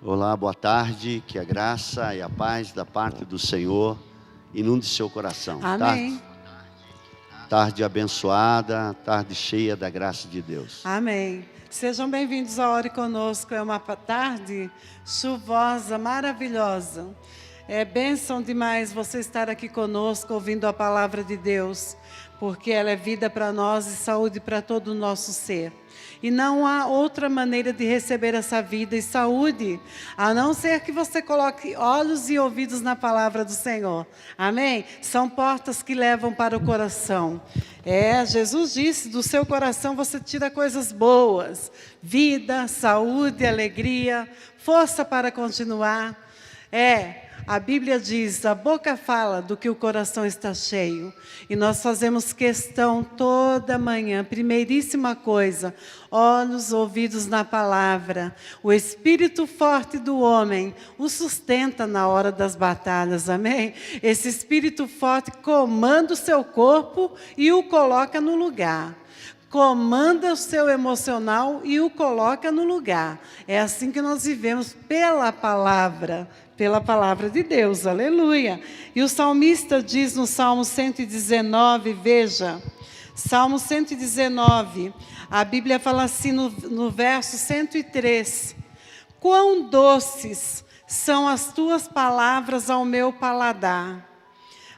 Olá, boa tarde, que a graça e a paz da parte do Senhor inunde seu coração. Amém. Tarde abençoada, tarde cheia da graça de Deus. Amém. Sejam bem-vindos ao Ore Conosco. É uma tarde chuvosa, maravilhosa. É bênção demais você estar aqui conosco, ouvindo a palavra de Deus, porque ela é vida para nós e saúde para todo o nosso ser. E não há outra maneira de receber essa vida e saúde, a não ser que você coloque olhos e ouvidos na palavra do Senhor. Amém? São portas que levam para o coração. Jesus disse, do seu coração você tira coisas boas, vida, saúde, alegria, força para continuar. A Bíblia diz, a boca fala do que o coração está cheio. E nós fazemos questão toda manhã, primeiríssima coisa, olhos, ouvidos na palavra. O espírito forte do homem o sustenta na hora das batalhas, amém? Esse espírito forte comanda o seu corpo e o coloca no lugar. Comanda o seu emocional e o coloca no lugar. É assim que nós vivemos pela palavra de Deus, aleluia. E o salmista diz no Salmo 119, veja, Salmo 119, a Bíblia fala assim no verso 103, quão doces são as tuas palavras ao meu paladar,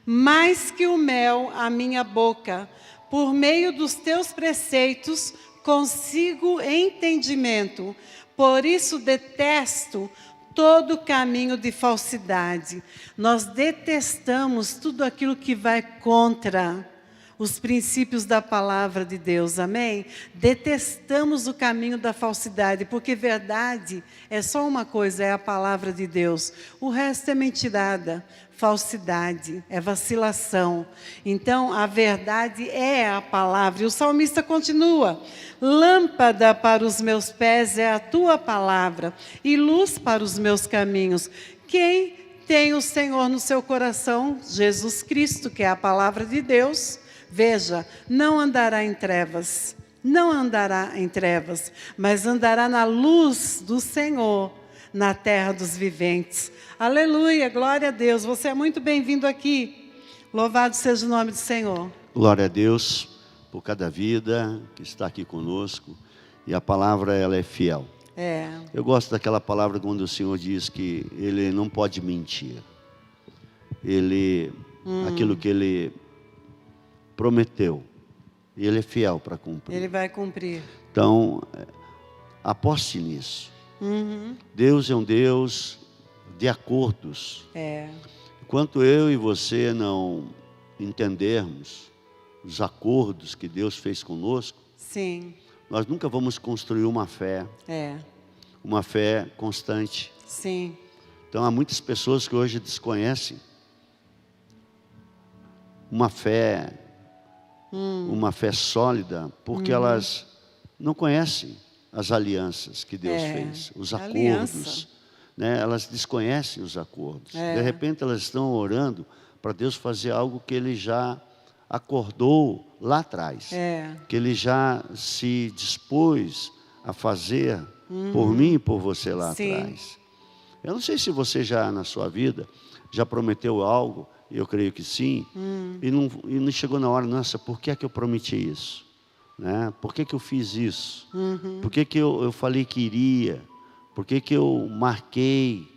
mais que o mel à minha boca, por meio dos teus preceitos consigo entendimento, por isso detesto todo caminho de falsidade. Nós detestamos tudo aquilo que vai contra os princípios da palavra de Deus, amém? Detestamos o caminho da falsidade, porque verdade é só uma coisa, é a palavra de Deus. O resto é mentirada, falsidade, é vacilação. Então, a verdade é a palavra. E o salmista continua, lâmpada para os meus pés é a tua palavra, e luz para os meus caminhos. Quem tem o Senhor no seu coração? Jesus Cristo, que é a palavra de Deus. Veja, não andará em trevas, mas andará na luz do Senhor, na terra dos viventes. Aleluia, glória a Deus. Você é muito bem-vindo aqui. Louvado seja o nome do Senhor. Glória a Deus por cada vida que está aqui conosco. E a palavra, ela é fiel. Eu gosto daquela palavra quando o Senhor diz que Ele não pode mentir. Aquilo que Ele prometeu, e Ele é fiel para cumprir. Ele vai cumprir. Então, aposte nisso. Deus é um Deus de acordos. Enquanto eu e você não entendermos os acordos que Deus fez conosco, sim, nós nunca vamos construir uma fé constante. Sim. Então, há muitas pessoas que hoje desconhecem uma fé sólida, porque elas não conhecem as alianças que Deus fez, os acordos, né? Elas desconhecem os acordos. De repente elas estão orando para Deus fazer algo que Ele já acordou lá atrás, que Ele já se dispôs a fazer por mim e por você lá atrás. Eu não sei se você já na sua vida já prometeu algo. Eu creio que sim, e não chegou na hora, nossa, por que é que eu prometi isso? Né? Por que que eu fiz isso? Por que que eu falei que iria? Por que que eu marquei?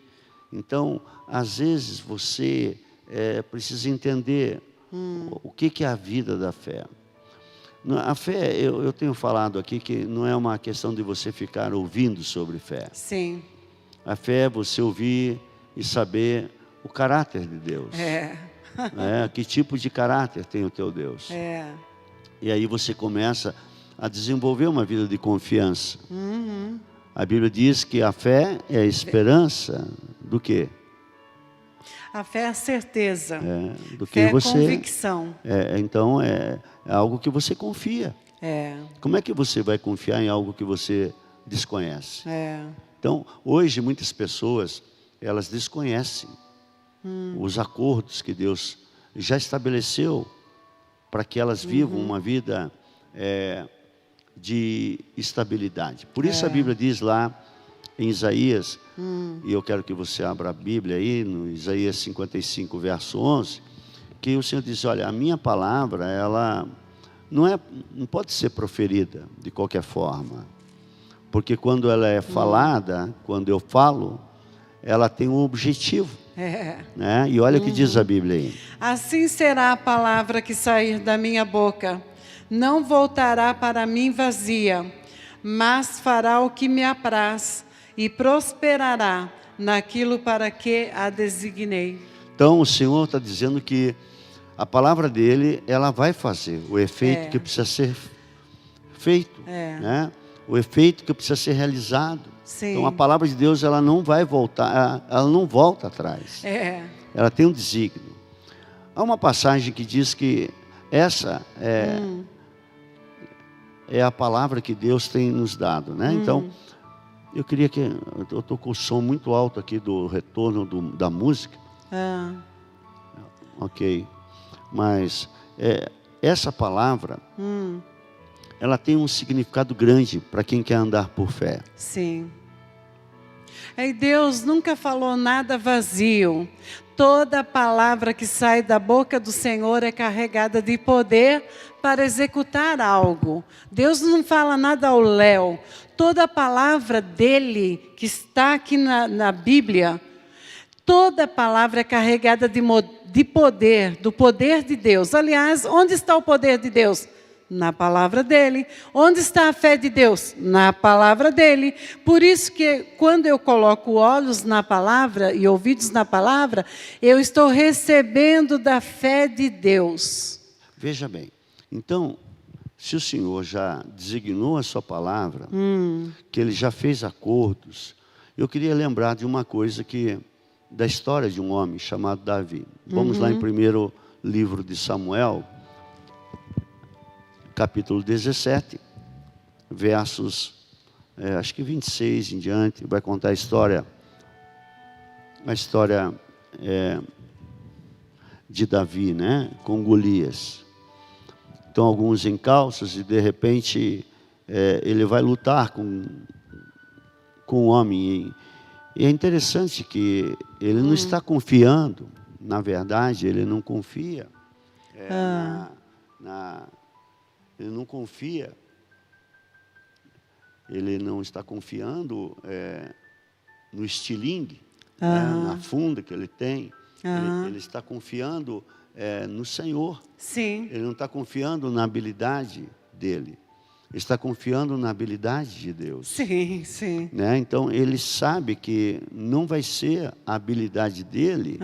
Então, às vezes você precisa entender o que é a vida da fé. A fé, eu tenho falado aqui que não é uma questão de você ficar ouvindo sobre fé. Sim. A fé é você ouvir e saber o caráter de Deus. Que tipo de caráter tem o teu Deus? E aí você começa a desenvolver uma vida de confiança. A Bíblia diz que a fé é a esperança do quê? A fé é a certeza. Do que você, é convicção. Então é algo que você confia. Como é que você vai confiar em algo que você desconhece? Então, hoje muitas pessoas, elas desconhecem os acordos que Deus já estabeleceu para que elas vivam uma vida de estabilidade. Por isso a Bíblia diz lá em Isaías, e eu quero que você abra a Bíblia aí, no Isaías 55, verso 11, que o Senhor diz, olha, a minha palavra, ela não pode ser proferida de qualquer forma, porque quando ela é falada, quando eu falo, ela tem um objetivo. Né? E olha o que diz a Bíblia aí. Assim será a palavra que sair da minha boca. Não voltará para mim vazia, mas fará o que me apraz e prosperará naquilo para que a designei. Então o Senhor está dizendo que a palavra dele, ela vai fazer o efeito que precisa ser feito, né? O efeito que precisa ser realizado. Sim. Então a palavra de Deus, ela não vai voltar, ela não volta atrás. Ela tem um desígnio. Há uma passagem que diz que essa é a palavra que Deus tem nos dado, né? Então, eu queria que... Eu estou com o som muito alto aqui do retorno da música. Ok. Mas essa palavra, ela tem um significado grande para quem quer andar por fé. Sim. E Deus nunca falou nada vazio. Toda palavra que sai da boca do Senhor é carregada de poder para executar algo. Deus não fala nada ao léu. Toda palavra dele que está aqui na Bíblia, toda palavra é carregada de poder, do poder de Deus. Aliás, onde está o poder de Deus? Na palavra dele. Onde está a fé de Deus? Na palavra dele. Por isso que quando eu coloco olhos na palavra e ouvidos na palavra, eu estou recebendo da fé de Deus. Veja bem, então, se o Senhor já designou a sua palavra, que ele já fez acordos, eu queria lembrar de uma coisa da história de um homem chamado Davi. Vamos lá em primeiro livro de Samuel, capítulo 17, versos, acho que 26 em diante, vai contar a história de Davi, né, com Golias. Então, alguns em calças e de repente ele vai lutar com um homem. E é interessante que ele não está confiando, na verdade, ele não confia ele não confia, ele não está confiando no estilingue, na funda que ele tem, ele está confiando no Senhor. Sim. Ele não está confiando na habilidade dele, ele está confiando na habilidade de Deus. Sim, sim. Né? Então ele sabe que não vai ser a habilidade dele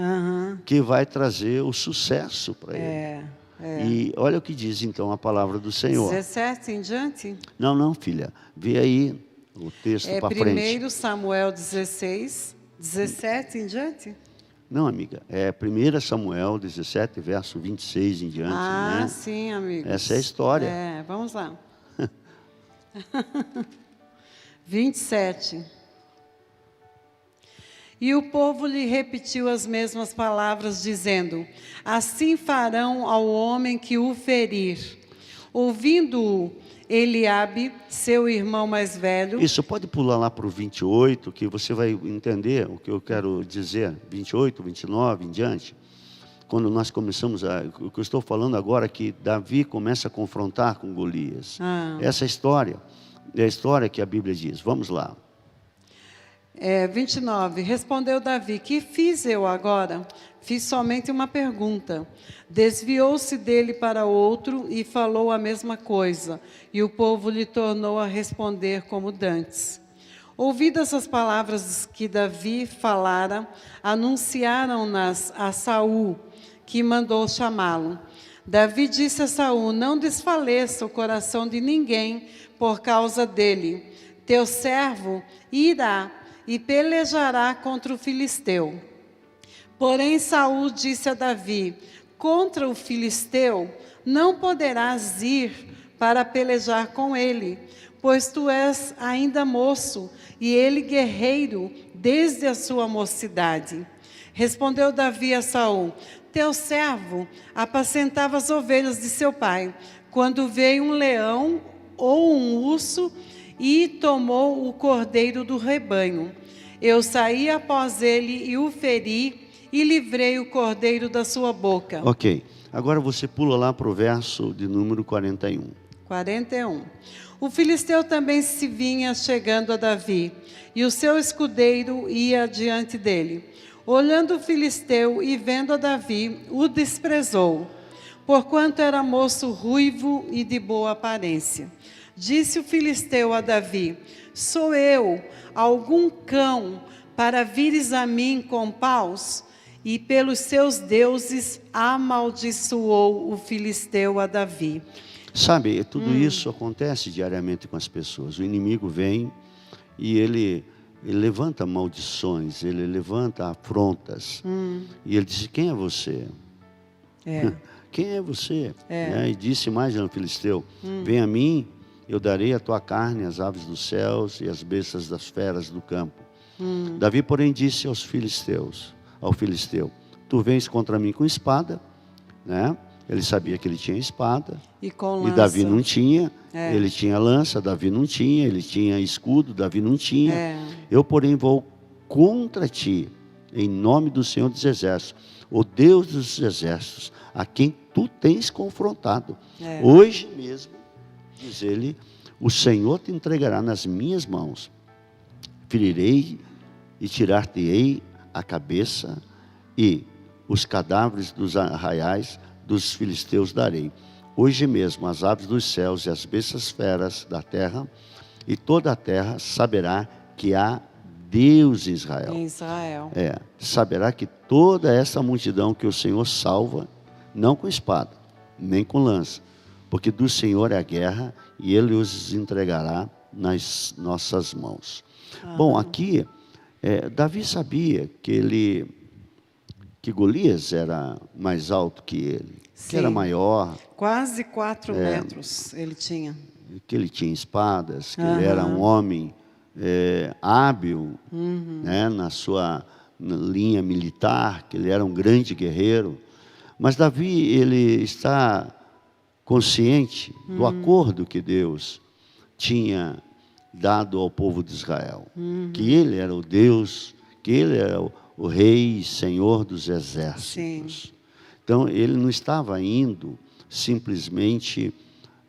que vai trazer o sucesso para ele. E olha o que diz então a palavra do Senhor. 17 em diante? Não, filha. Vê aí o texto para frente. 1 Samuel 16, 17 em diante? Não, amiga. É 1 Samuel 17, verso 26 em diante. Ah, né? sim, amigo. Essa é a história. Vamos lá. 27. E o povo lhe repetiu as mesmas palavras, dizendo: assim farão ao homem que o ferir. Ouvindo-o, Eliabe, seu irmão mais velho... Isso, pode pular lá para o 28, que você vai entender o que eu quero dizer. 28, 29 em diante. Quando nós começamos o que eu estou falando agora, que Davi começa a confrontar com Golias. Essa história é a história que a Bíblia diz. Vamos lá. 29. Respondeu Davi: que fiz eu agora? Fiz somente uma pergunta. Desviou-se dele para outro e falou a mesma coisa. E o povo lhe tornou a responder como dantes. Ouvidas as palavras que Davi falara, anunciaram-nas a Saul, que mandou chamá-lo. Davi disse a Saul: não desfaleça o coração de ninguém por causa dele. Teu servo irá e pelejará contra o filisteu. Porém Saul disse a Davi: contra o filisteu não poderás ir para pelejar com ele, pois tu és ainda moço, e ele guerreiro desde a sua mocidade. Respondeu Davi a Saul: teu servo apacentava as ovelhas de seu pai, quando veio um leão ou um urso e tomou o cordeiro do rebanho. Eu saí após ele e o feri, e livrei o cordeiro da sua boca. Ok, agora você pula lá para o verso de número 41. 41. O filisteu também se vinha chegando a Davi, e o seu escudeiro ia diante dele. Olhando o filisteu e vendo a Davi, o desprezou, porquanto era moço ruivo e de boa aparência. Disse o filisteu a Davi: sou eu, algum cão, para vires a mim com paus? E pelos seus deuses amaldiçoou o filisteu a Davi. Sabe, tudo isso acontece diariamente com as pessoas. O inimigo vem e ele levanta maldições, ele levanta afrontas. E ele diz: quem é você? Quem é você? E disse mais ao filisteu: vem a mim, eu darei a tua carne às aves dos céus e às bestas das feras do campo. Davi, porém, disse ao filisteu: tu vens contra mim com espada, né? Ele sabia que ele tinha espada, e Davi não tinha. Ele tinha lança, Davi não tinha. Ele tinha escudo, Davi não tinha. Eu, porém, vou contra ti, em nome do Senhor dos Exércitos, o Deus dos Exércitos, a quem tu tens confrontado. Hoje mesmo, diz ele, o Senhor te entregará nas minhas mãos. Ferirei e tirar-te-ei a cabeça, e os cadáveres dos arraiais dos filisteus darei. Hoje mesmo as aves dos céus e as bestas feras da terra, e toda a terra saberá que há Deus em Israel. Saberá que toda essa multidão que o Senhor salva, não com espada, nem com lança, porque do Senhor é a guerra, e Ele os entregará nas nossas mãos. Bom, aqui, Davi sabia que Golias era mais alto que ele, que era maior. Quase 4 metros ele tinha. Que ele tinha espadas, que ele era um homem hábil, né, na sua linha militar, que ele era um grande guerreiro. Mas Davi, ele está consciente do acordo que Deus tinha dado ao povo de Israel. Que ele era o Deus, que ele era o rei, senhor dos exércitos. Então, ele não estava indo simplesmente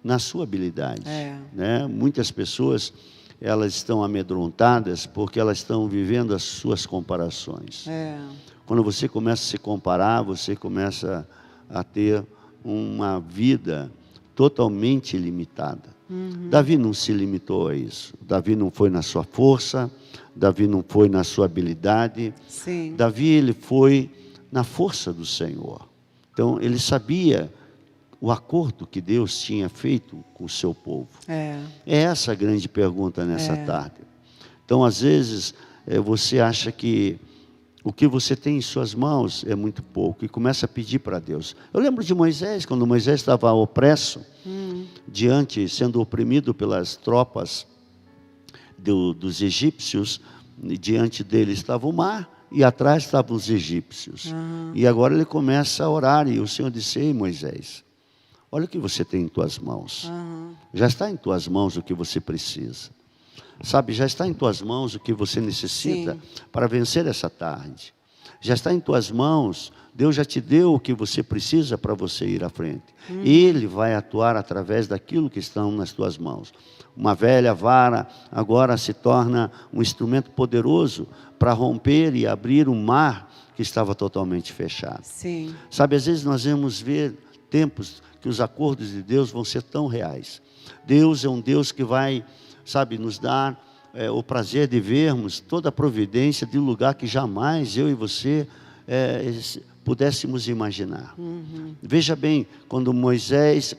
na sua habilidade. Né? Muitas pessoas, elas estão amedrontadas porque elas estão vivendo as suas comparações. Quando você começa a se comparar, você começa a ter uma vida totalmente limitada. Davi não se limitou a isso. Davi não foi na sua força, Davi não foi na sua habilidade. Davi, ele foi na força do Senhor. Então, ele sabia o acordo que Deus tinha feito com o seu povo. É essa a grande pergunta nessa tarde. Então, às vezes, você acha que o que você tem em suas mãos é muito pouco e começa a pedir para Deus. Eu lembro de Moisés, quando Moisés estava opresso, sendo oprimido pelas tropas dos egípcios, diante dele estava o mar e atrás estavam os egípcios. E agora ele começa a orar e o Senhor disse: ei, Moisés, olha o que você tem em tuas mãos. Já está em tuas mãos o que você precisa. Sabe, já está em tuas mãos o que você necessita para vencer essa tarde. Já está em tuas mãos, Deus já te deu o que você precisa para você ir à frente. Ele vai atuar através daquilo que estão nas tuas mãos. Uma velha vara agora se torna um instrumento poderoso para romper e abrir um mar que estava totalmente fechado. Sabe, às vezes nós vamos ver tempos que os acordos de Deus vão ser tão reais. Deus é um Deus que vai, sabe, nos dar o prazer de vermos toda a providência de um lugar que jamais eu e você pudéssemos imaginar. Veja bem, quando Moisés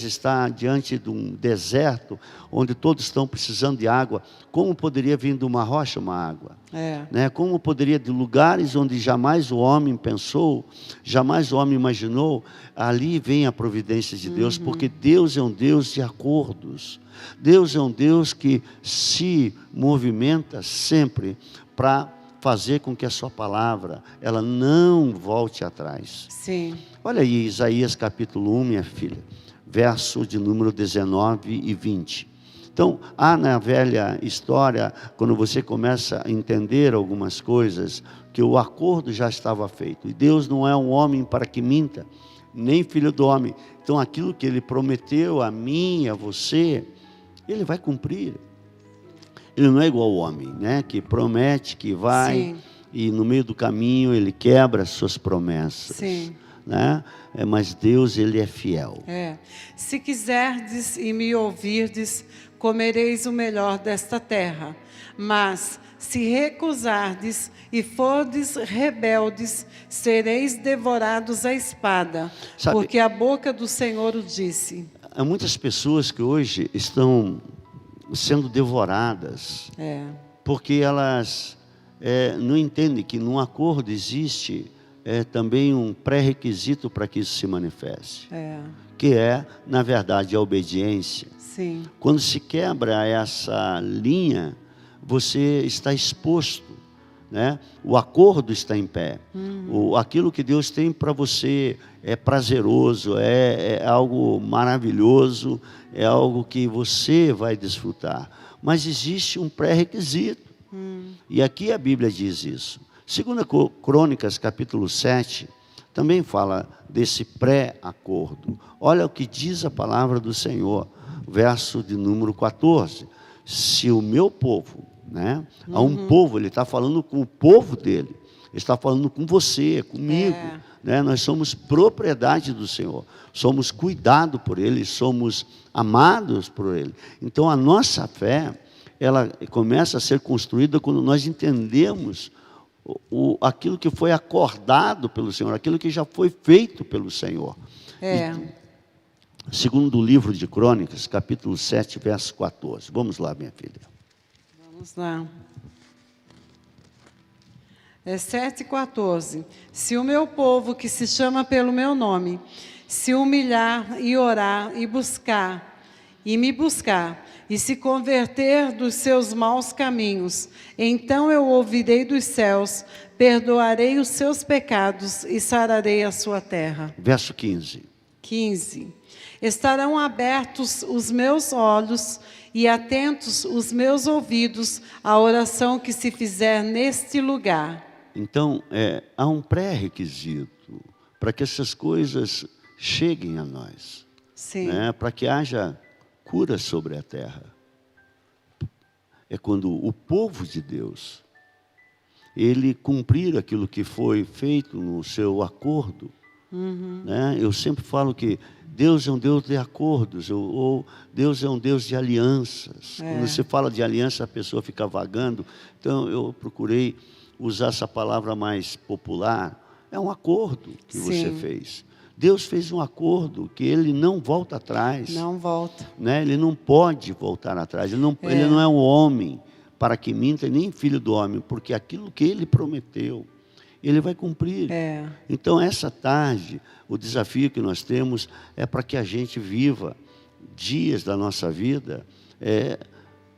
está diante de um deserto, onde todos estão precisando de água, como poderia vir de uma rocha uma água? Né? Como poderia, de lugares onde jamais o homem pensou, jamais o homem imaginou, ali vem a providência de Deus, porque Deus é um Deus de acordos. Deus é um Deus que se movimenta sempre para fazer com que a sua palavra, ela não volte atrás. Olha aí, Isaías capítulo 1, minha filha, verso de número 19 e 20. Então, há na velha história, quando você começa a entender algumas coisas, que o acordo já estava feito. E Deus não é um homem para que minta, nem filho do homem. Então, aquilo que Ele prometeu a mim, a você, Ele vai cumprir. Ele não é igual ao homem, né? Que promete, que vai, sim, e no meio do caminho Ele quebra as suas promessas. Sim. Né? Mas Deus, Ele é fiel. Se quiserdes e me ouvirdes, comereis o melhor desta terra. Mas se recusardes e fordes rebeldes, sereis devorados à espada. Sabe, porque a boca do Senhor o disse. Há muitas pessoas que hoje estão sendo devoradas, porque elas não entendem que num acordo existe também um pré-requisito para que isso se manifeste, que é, na verdade, a obediência. Sim. Quando se quebra essa linha, você está exposto, né? O acordo está em pé. Aquilo que Deus tem para você é prazeroso, é algo maravilhoso, é algo que você vai desfrutar. Mas existe um pré-requisito. E aqui a Bíblia diz isso. 2 Crônicas, capítulo 7, também fala desse pré-acordo. Olha o que diz a palavra do Senhor, verso de número 14. Se o meu povo, né? Há um povo, Ele está falando com o povo dele. Ele está falando com você, comigo. Né? Nós somos propriedade do Senhor. Somos cuidados por Ele, somos amados por Ele. Então, a nossa fé, ela começa a ser construída quando nós entendemos aquilo que foi acordado pelo Senhor, aquilo que já foi feito pelo Senhor. Segundo o livro de Crônicas, capítulo 7, verso 14. Vamos lá, minha filha. Vamos lá. 7,14. Se o meu povo, que se chama pelo meu nome, se humilhar e orar e me buscar, e se converter dos seus maus caminhos, então eu ouvirei dos céus, perdoarei os seus pecados e sararei a sua terra. Verso 15. 15. Estarão abertos os meus olhos e atentos os meus ouvidos à oração que se fizer neste lugar. Então, há um pré-requisito para que essas coisas cheguem a nós. Sim. Né? Para que haja cura sobre a terra. É quando o povo de Deus, ele cumprir aquilo que foi feito no seu acordo. Né? Eu sempre falo que Deus é um Deus de acordos, ou Deus é um Deus de alianças. Quando você fala de aliança, a pessoa fica vagando. Então, eu procurei usar essa palavra mais popular. É um acordo que você fez. Deus fez um acordo que Ele não volta atrás. Não volta. Né? Ele não pode voltar atrás. Ele não é um homem para que minta, nem filho do homem, porque aquilo que Ele prometeu, Ele vai cumprir. Então, essa tarde, o desafio que nós temos é para que a gente viva dias da nossa vida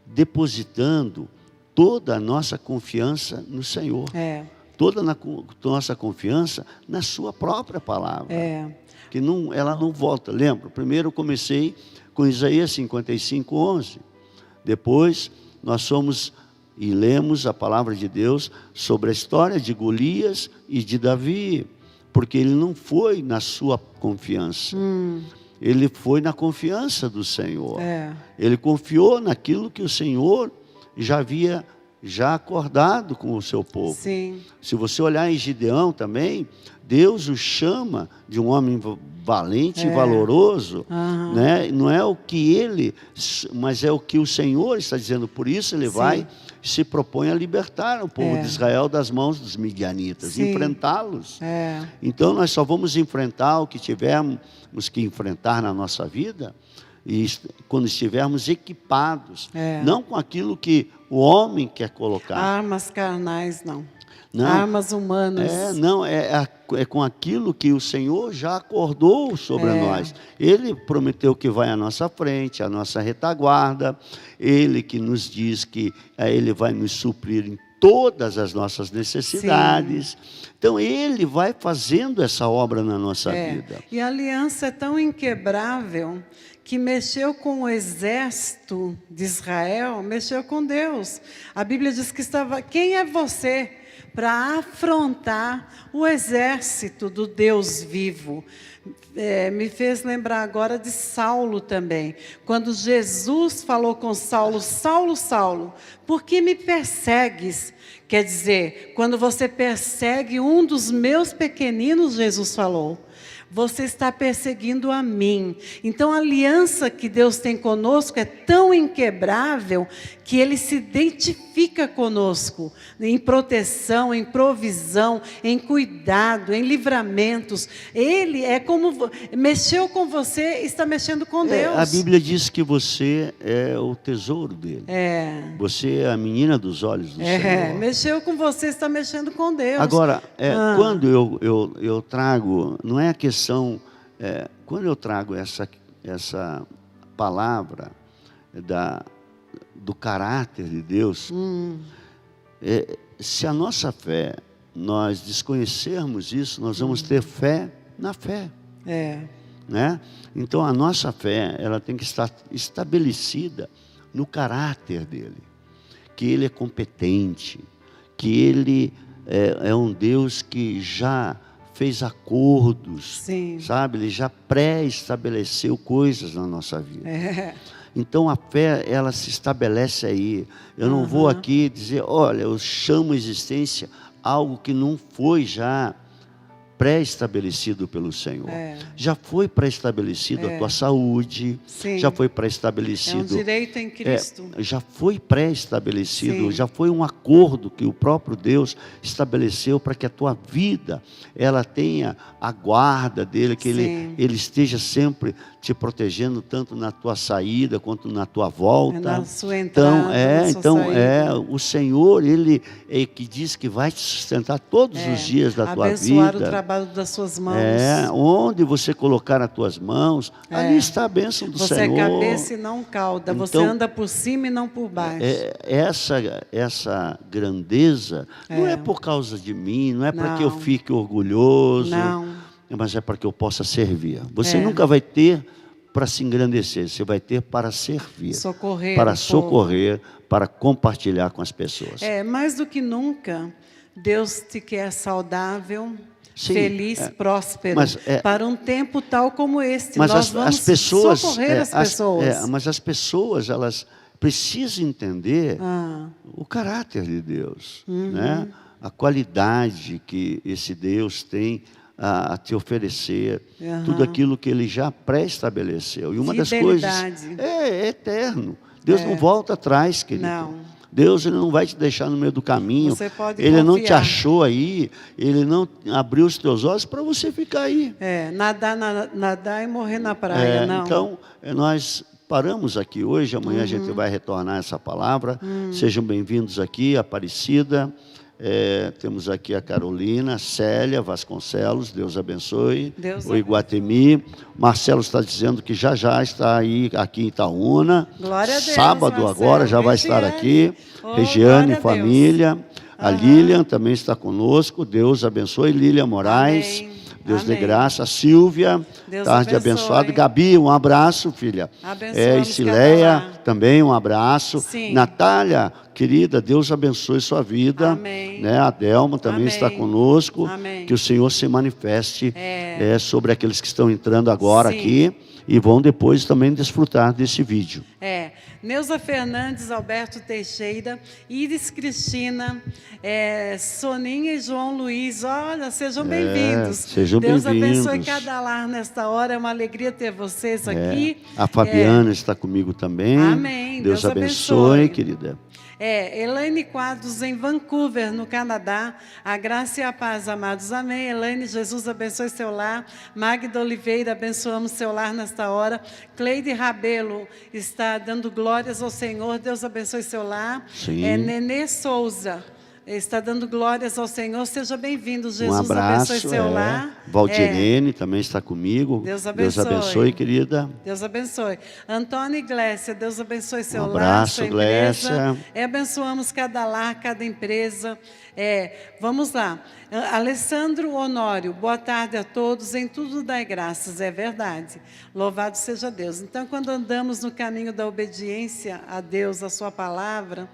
depositando toda a nossa confiança no Senhor. Toda a nossa confiança na sua própria palavra. Que ela não volta. Lembra? Primeiro eu comecei com Isaías 55, 11. Depois nós fomos e lemos a palavra de Deus sobre a história de Golias e de Davi. Porque ele não foi na sua confiança. Ele foi na confiança do Senhor. Ele confiou naquilo que o Senhor já havia acordado com o seu povo. Sim. Se você olhar em Gideão também, Deus o chama de um homem valente e valoroso, né? Não é o que ele, mas é o que o Senhor está dizendo. Por isso ele vai, se propõe a libertar o povo de Israel das mãos dos midianitas, enfrentá-los. Então nós só vamos enfrentar o que tivermos que enfrentar na nossa vida, e quando estivermos equipados, não com aquilo que o homem quer colocar. Armas carnais, não. Não, armas humanas. É com aquilo que o Senhor já acordou sobre nós. Ele prometeu que vai à nossa frente, à nossa retaguarda. Ele que nos diz que Ele vai nos suprir em todas as nossas necessidades. Sim. Então, Ele vai fazendo essa obra na nossa vida. E a aliança é tão inquebrável que mexeu com o exército de Israel, mexeu com Deus. A Bíblia diz que quem é você para afrontar o exército do Deus vivo? Me fez lembrar agora de Saulo também. Quando Jesus falou com Saulo: Saulo, Saulo, por que me persegues? Quer dizer, quando você persegue um dos meus pequeninos, Jesus falou, você está perseguindo a mim. Então a aliança que Deus tem conosco é tão inquebrável que Ele se identifica conosco em proteção, em provisão, em cuidado, em livramentos. Ele é como mexeu com você, está mexendo com Deus. A Bíblia diz que você é o tesouro dele. Você é a menina dos olhos do Senhor. Mexeu com você, está mexendo com Deus. Agora, quando eu trago, não é a questão, quando eu trago essa palavra do caráter de Deus, se a nossa fé, nós desconhecermos isso, nós vamos ter fé na fé. Né? Então a nossa fé, ela tem que estar estabelecida no caráter dele, que ele é competente, que ele é um Deus que já fez acordos, sabe? Ele já pré-estabeleceu coisas na nossa vida. Então a fé, ela se estabelece aí. Eu não vou aqui dizer, olha, eu chamo a existência algo que não foi já pré-estabelecido pelo Senhor. Já foi pré-estabelecido a tua saúde, já foi pré-estabelecido. É um direito em Cristo. Já foi pré-estabelecido, já foi um acordo que o próprio Deus estabeleceu para que a tua vida, ela tenha a guarda dele, que ele esteja sempre te protegendo, tanto na tua saída quanto na tua volta. Na sua entrada, o Senhor, Ele é que diz que vai te sustentar todos os dias da tua vida. Abençoar o trabalho das suas mãos. Onde você colocar as tuas mãos, ali está a bênção do Senhor. Você é cabeça e não cauda, você anda por cima e não por baixo. Essa grandeza não é por causa de mim, não é para que eu fique orgulhoso, mas é para que eu possa servir. Você nunca vai ter para se engrandecer, você vai ter para servir, para socorrer, para compartilhar com as pessoas. Mais do que nunca, Deus te quer saudável, feliz, próspero, para um tempo tal como este. Mas nós vamos socorrer as pessoas. Mas as pessoas, elas precisam entender o caráter de Deus, né? A qualidade que esse Deus tem a te oferecer, tudo aquilo que Ele já pré-estabeleceu. E uma das coisas é eterno. Deus não volta atrás, querido. Não. Deus, Ele não vai te deixar no meio do caminho. Você pode Ele confiar. Não te achou aí, Ele não abriu os teus olhos para você ficar aí. Nadar e morrer na praia, não. Então, nós paramos aqui hoje, amanhã a gente vai retornar essa palavra. Sejam bem-vindos aqui, Aparecida. Temos aqui a Carolina, Célia Vasconcelos, Deus abençoe. O Iguatemi. Marcelo está dizendo que já está aí aqui em Itaúna. Glória a Deus, sábado Marcelo. Agora já vai estar aqui. Regiane, família. A Lilian também está conosco. Deus abençoe. Lilian Moraes. Amém. Deus dê graça. Silvia, Deus tarde abençoado. Gabi, um abraço, filha. Abençoamos Isileia, também um abraço. Sim. Natália, querida, Deus abençoe sua vida. Amém. Né? A Delma também está conosco. Amém. Que o Senhor se manifeste sobre aqueles que estão entrando agora aqui e vão depois também desfrutar desse vídeo. Neuza Fernandes, Alberto Teixeira, Iris Cristina, Soninha e João Luiz, olha, sejam bem-vindos. Sejam Deus bem-vindos. abençoe cada lar nesta hora, é uma alegria ter vocês aqui. A Fabiana está comigo também. Amém. Deus abençoe, querida. Elaine Quadros, em Vancouver, no Canadá. A graça e a paz, amados. Amém. Elaine, Jesus abençoe seu lar. Magda Oliveira, abençoamos seu lar nesta hora. Cleide Rabelo está está dando glórias ao Senhor. Deus abençoe seu lar. Sim. Nenê Souza está dando glórias ao Senhor. Seja bem-vindo. Jesus abraço, abençoe seu lar. Valdirene também está comigo. Deus abençoe. Deus abençoe, querida. Deus abençoe. Antônio Iglésia, Deus abençoe seu lar, abraço, sua Iglésia. empresa. Abençoamos cada lar, cada empresa. Vamos lá. Alessandro Honório, boa tarde a todos. Em tudo dai graças, é verdade. Louvado seja Deus. Então, quando andamos no caminho da obediência a Deus, a sua palavra,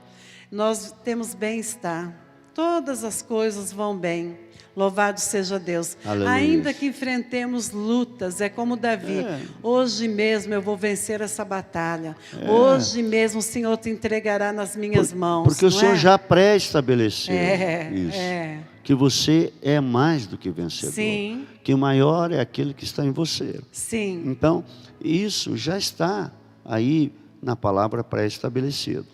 nós temos bem-estar. Todas as coisas vão bem. Louvado seja Deus. Aleluia. Ainda que enfrentemos lutas, é como Davi. Hoje mesmo eu vou vencer essa batalha. Hoje mesmo o Senhor te entregará nas minhas mãos. Porque o Senhor já pré-estabeleceu isso. Que você é mais do que vencedor. Sim. Que o maior é aquele que está em você. Sim. Então, isso já está aí na palavra pré-estabelecido.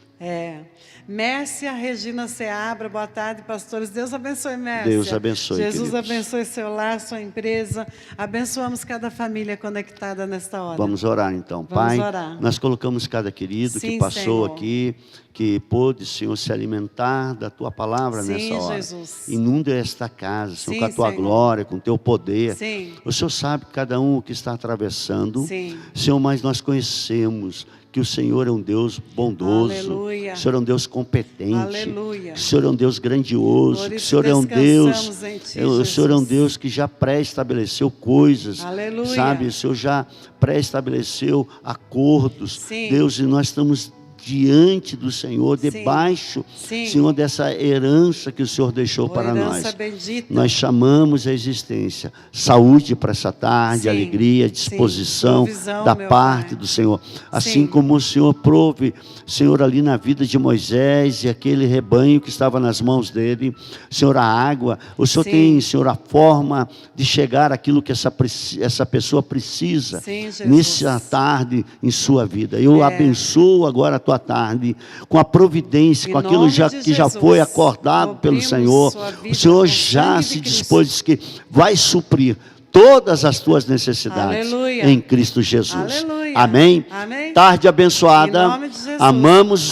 Mércia Regina Seabra, boa tarde, pastores. Deus abençoe, Mércia. Deus abençoe, Jesus queridos. abençoe seu lar, sua empresa. Abençoamos cada família conectada nesta hora. Vamos orar então. Vamos Pai, orar. nós colocamos cada querido Sim, que passou Senhor. aqui, que pôde, Senhor, se alimentar da Tua palavra Sim, nessa hora. Jesus. Inunda esta casa, Senhor, Sim, com a Tua Senhor. glória, com o Teu poder. Sim. O Senhor sabe cada um que está atravessando. Sim. Senhor, mas nós conhecemos que o Senhor é um Deus bondoso. Aleluia. O Senhor é um Deus competente. Aleluia. O Senhor é um Deus grandioso. Por Que o isso Senhor é um Deus. descansamos em Ti, O Senhor é um Jesus. Deus que já pré-estabeleceu coisas. Aleluia. Sabe? O Senhor já pré-estabeleceu acordos. Sim. Deus, e nós estamos diante do Senhor, Sim. debaixo, Sim. Senhor, dessa herança que o Senhor deixou para Herança nós. bendita. Nós chamamos a existência, saúde para essa tarde, Sim. alegria, Sim. disposição Provisão, da meu parte Pai. do Senhor. Assim Sim. como o Senhor prove, Senhor, ali na vida de Moisés e aquele rebanho que estava nas mãos dele, Senhor, a água, o Senhor Sim. tem, Senhor, a forma de chegar àquilo que essa pessoa precisa. Sim, Jesus. Nessa tarde em sua vida. Eu abençoo agora a tua tarde com a providência, Em com aquilo nome já, de que já Jesus. foi acordado pelo Cobrimos Senhor. sua vida O Senhor com o já sangue se de Cristo. dispôs, diz que vai suprir todas as tuas necessidades. Aleluia. Em Cristo Jesus. Aleluia. Amém? Amém. Tarde abençoada. Em nome de Jesus. Amamos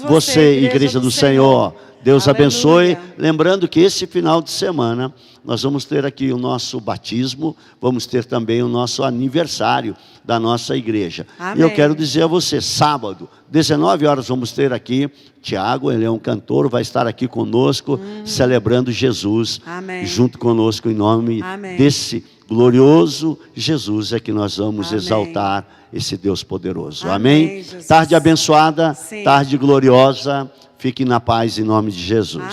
você, você, Igreja do Senhor. Deus Aleluia. abençoe. Lembrando que esse final de semana nós vamos ter aqui o nosso batismo, vamos ter também o nosso aniversário da nossa igreja. Amém. E eu quero dizer a você, sábado, 19 horas vamos ter aqui, Tiago, ele é um cantor, vai estar aqui conosco, celebrando Jesus, Amém. junto conosco em nome Amém. desse glorioso Jesus é que nós vamos Amém. exaltar esse Deus poderoso. Amém, Amém? Jesus. Tarde abençoada, Sim. tarde gloriosa, fiquem na paz em nome de Jesus.